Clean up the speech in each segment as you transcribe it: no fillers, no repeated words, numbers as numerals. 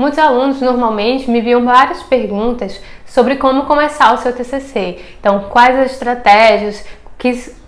Muitos alunos normalmente me enviam várias perguntas sobre como começar o seu TCC. Então, quais as estratégias,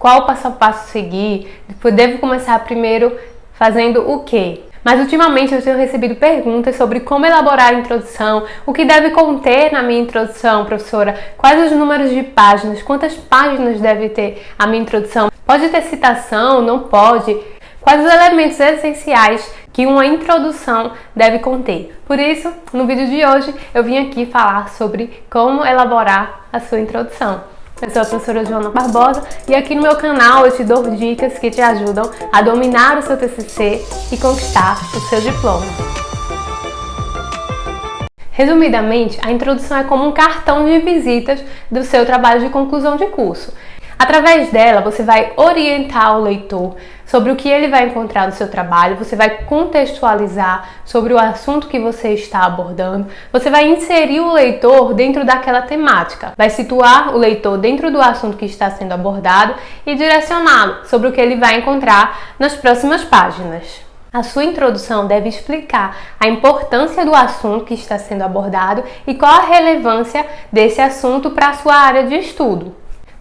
qual o passo a passo seguir, devo começar primeiro fazendo o quê? Mas ultimamente eu tenho recebido perguntas sobre como elaborar a introdução, o que deve conter na minha introdução, professora, quais os números de páginas, quantas páginas deve ter a minha introdução, pode ter citação, não pode, quais os elementos essenciais que uma introdução deve conter. Por isso, no vídeo de hoje eu vim aqui falar sobre como elaborar a sua introdução. Eu sou a professora Joana Barbosa e aqui no meu canal eu te dou dicas que te ajudam a dominar o seu TCC e conquistar o seu diploma. Resumidamente, a introdução é como um cartão de visitas do seu trabalho de conclusão de curso. Através dela, você vai orientar o leitor sobre o que ele vai encontrar no seu trabalho, você vai contextualizar sobre o assunto que você está abordando, você vai inserir o leitor dentro daquela temática, vai situar o leitor dentro do assunto que está sendo abordado e direcioná-lo sobre o que ele vai encontrar nas próximas páginas. A sua introdução deve explicar a importância do assunto que está sendo abordado e qual a relevância desse assunto para a sua área de estudo.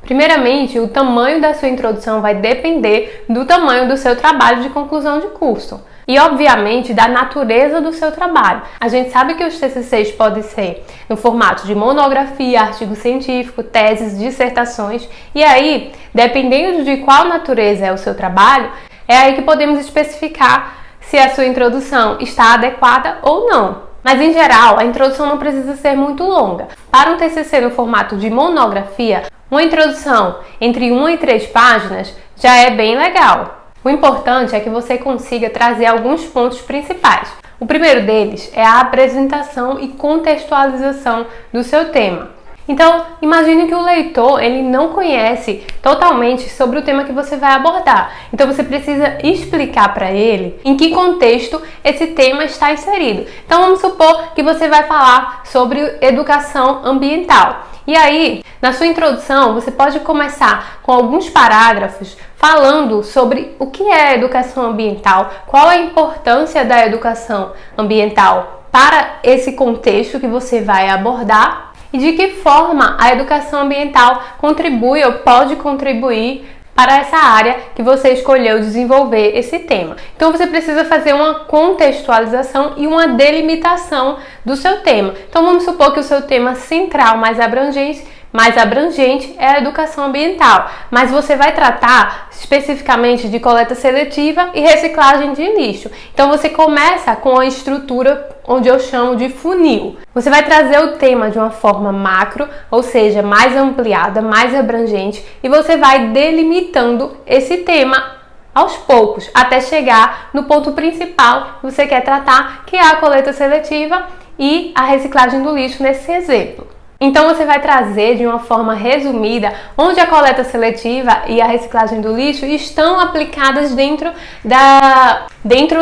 Primeiramente, o tamanho da sua introdução vai depender do tamanho do seu trabalho de conclusão de curso e, obviamente, da natureza do seu trabalho. A gente sabe que os TCCs podem ser no formato de monografia, artigo científico, teses, dissertações e aí, dependendo de qual natureza é o seu trabalho, é aí que podemos especificar se a sua introdução está adequada ou não. Mas, em geral, a introdução não precisa ser muito longa. Para um TCC no formato de monografia, uma introdução entre 1 e 3 páginas já é bem legal. O importante é que você consiga trazer alguns pontos principais. O primeiro deles é a apresentação e contextualização do seu tema. Então, imagine que o leitor ele não conhece totalmente sobre o tema que você vai abordar. Então, você precisa explicar para ele em que contexto esse tema está inserido. Então, vamos supor que você vai falar sobre educação ambiental. E aí, na sua introdução, você pode começar com alguns parágrafos falando sobre o que é educação ambiental, qual a importância da educação ambiental para esse contexto que você vai abordar e de que forma a educação ambiental contribui ou pode contribuir para essa área que você escolheu desenvolver esse tema. Então você precisa fazer uma contextualização e uma delimitação do seu tema. Então vamos supor que o seu tema central mais abrangente é a educação ambiental, mas você vai tratar especificamente de coleta seletiva e reciclagem de lixo. Então você começa com a estrutura onde eu chamo de funil. Você vai trazer o tema de uma forma macro, ou seja, mais ampliada, mais abrangente, e você vai delimitando esse tema aos poucos, até chegar no ponto principal que você quer tratar, que é a coleta seletiva e a reciclagem do lixo nesse exemplo. Então você vai trazer de uma forma resumida onde a coleta seletiva e a reciclagem do lixo estão aplicadas dentro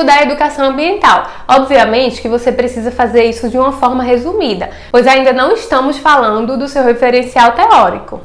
da educação ambiental. Obviamente que você precisa fazer isso de uma forma resumida, pois ainda não estamos falando do seu referencial teórico.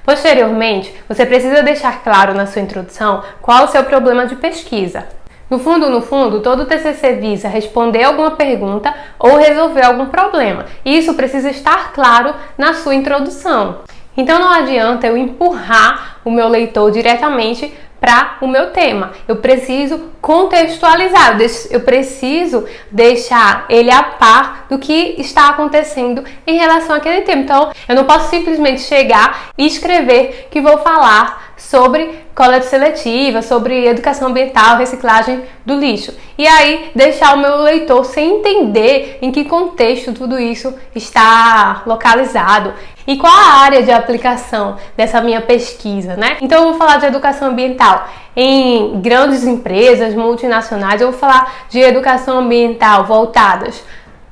Posteriormente, você precisa deixar claro na sua introdução qual o seu problema de pesquisa. No fundo, todo TCC visa responder alguma pergunta ou resolver algum problema. E isso precisa estar claro na sua introdução. Então não adianta eu empurrar o meu leitor diretamente para o meu tema. Eu preciso contextualizar, eu preciso deixar ele a par do que está acontecendo em relação àquele tema. Então, eu não posso simplesmente chegar e escrever que vou falar sobre coleta seletiva, sobre educação ambiental, reciclagem do lixo. E aí, deixar o meu leitor sem entender em que contexto tudo isso está localizado e qual a área de aplicação dessa minha pesquisa, né? Então, eu vou falar de educação ambiental em grandes empresas multinacionais, eu vou falar de educação ambiental voltadas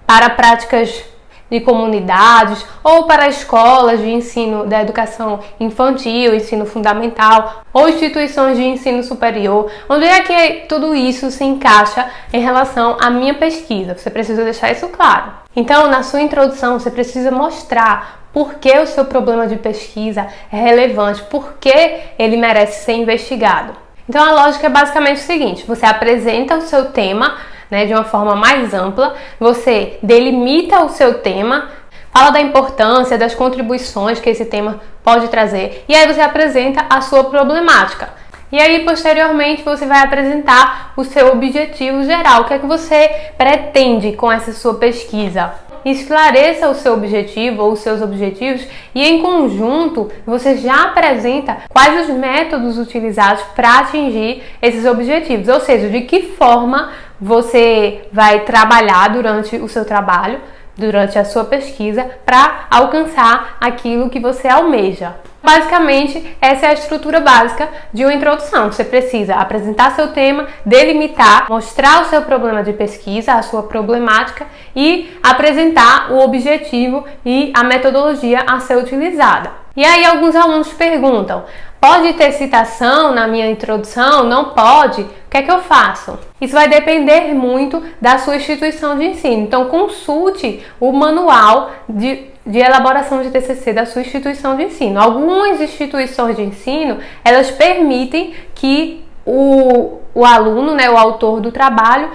para práticas de comunidades ou para escolas de ensino da educação infantil, ensino fundamental ou instituições de ensino superior. Onde é que tudo isso se encaixa em relação à minha pesquisa? Você precisa deixar isso claro. Então, na sua introdução, você precisa mostrar por que o seu problema de pesquisa é relevante, por que ele merece ser investigado. Então, a lógica é basicamente o seguinte: você apresenta o seu tema né, de uma forma mais ampla, você delimita o seu tema, fala da importância, das contribuições que esse tema pode trazer, e aí você apresenta a sua problemática. E aí, posteriormente, você vai apresentar o seu objetivo geral, o que é que você pretende com essa sua pesquisa. Esclareça o seu objetivo ou os seus objetivos e, em conjunto, você já apresenta quais os métodos utilizados para atingir esses objetivos, ou seja, de que forma você vai trabalhar durante o seu trabalho, durante a sua pesquisa, para alcançar aquilo que você almeja. Basicamente, essa é a estrutura básica de uma introdução. Você precisa apresentar seu tema, delimitar, mostrar o seu problema de pesquisa, a sua problemática e apresentar o objetivo e a metodologia a ser utilizada. E aí alguns alunos perguntam: pode ter citação na minha introdução? Não pode? O que é que eu faço? Isso vai depender muito da sua instituição de ensino. Então consulte o manual de elaboração de TCC da sua instituição de ensino. Algumas instituições de ensino, elas permitem que o aluno, né, o autor do trabalho,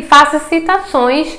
faça citações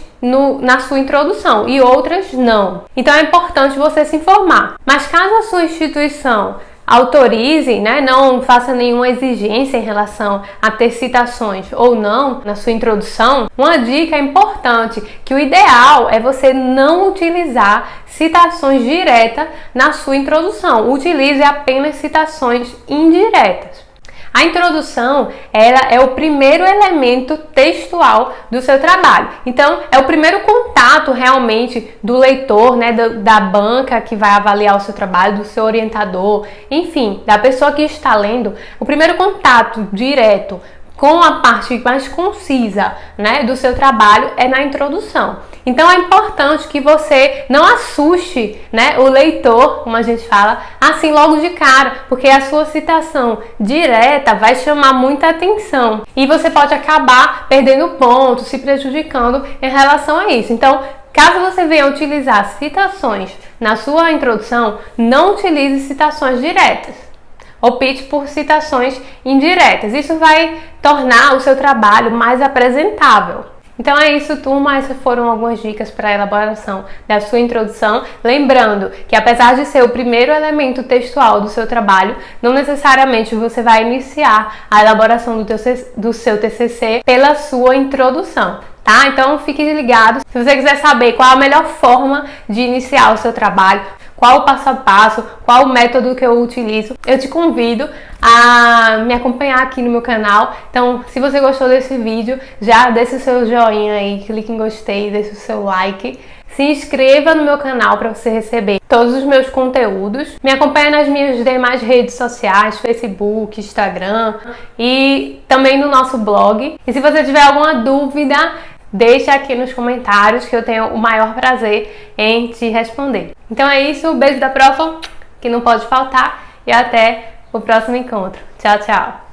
na sua introdução e outras não. Então é importante você se informar. Mas caso a sua instituição autorize, né, não faça nenhuma exigência em relação a ter citações ou não na sua introdução, uma dica importante, que o ideal é você não utilizar citações diretas na sua introdução. Utilize apenas citações indiretas. A introdução, ela é o primeiro elemento textual do seu trabalho. Então, é o primeiro contato realmente do leitor, né, da banca que vai avaliar o seu trabalho, do seu orientador, enfim, da pessoa que está lendo. O primeiro contato direto com a parte mais concisa, né, do seu trabalho é na introdução. Então é importante que você não assuste, né, o leitor, como a gente fala, assim logo de cara, porque a sua citação direta vai chamar muita atenção e você pode acabar perdendo ponto, se prejudicando em relação a isso. Então, caso você venha utilizar citações na sua introdução, não utilize citações diretas. Opte por citações indiretas. Isso vai tornar o seu trabalho mais apresentável. Então é isso, turma. Essas foram algumas dicas para a elaboração da sua introdução. Lembrando que, apesar de ser o primeiro elemento textual do seu trabalho, não necessariamente você vai iniciar a elaboração do seu TCC pela sua introdução. Tá? Então fique ligado. Se você quiser saber qual a melhor forma de iniciar o seu trabalho, qual o passo a passo, qual o método que eu utilizo, eu te convido a me acompanhar aqui no meu canal. Então, se você gostou desse vídeo, já deixa o seu joinha aí, clique em gostei, deixa o seu like. Se inscreva no meu canal para você receber todos os meus conteúdos. Me acompanha nas minhas demais redes sociais, Facebook, Instagram e também no nosso blog. E se você tiver alguma dúvida, deixa aqui nos comentários que eu tenho o maior prazer em te responder. Então é isso, beijo da profa, que não pode faltar, e até o próximo encontro. Tchau, tchau!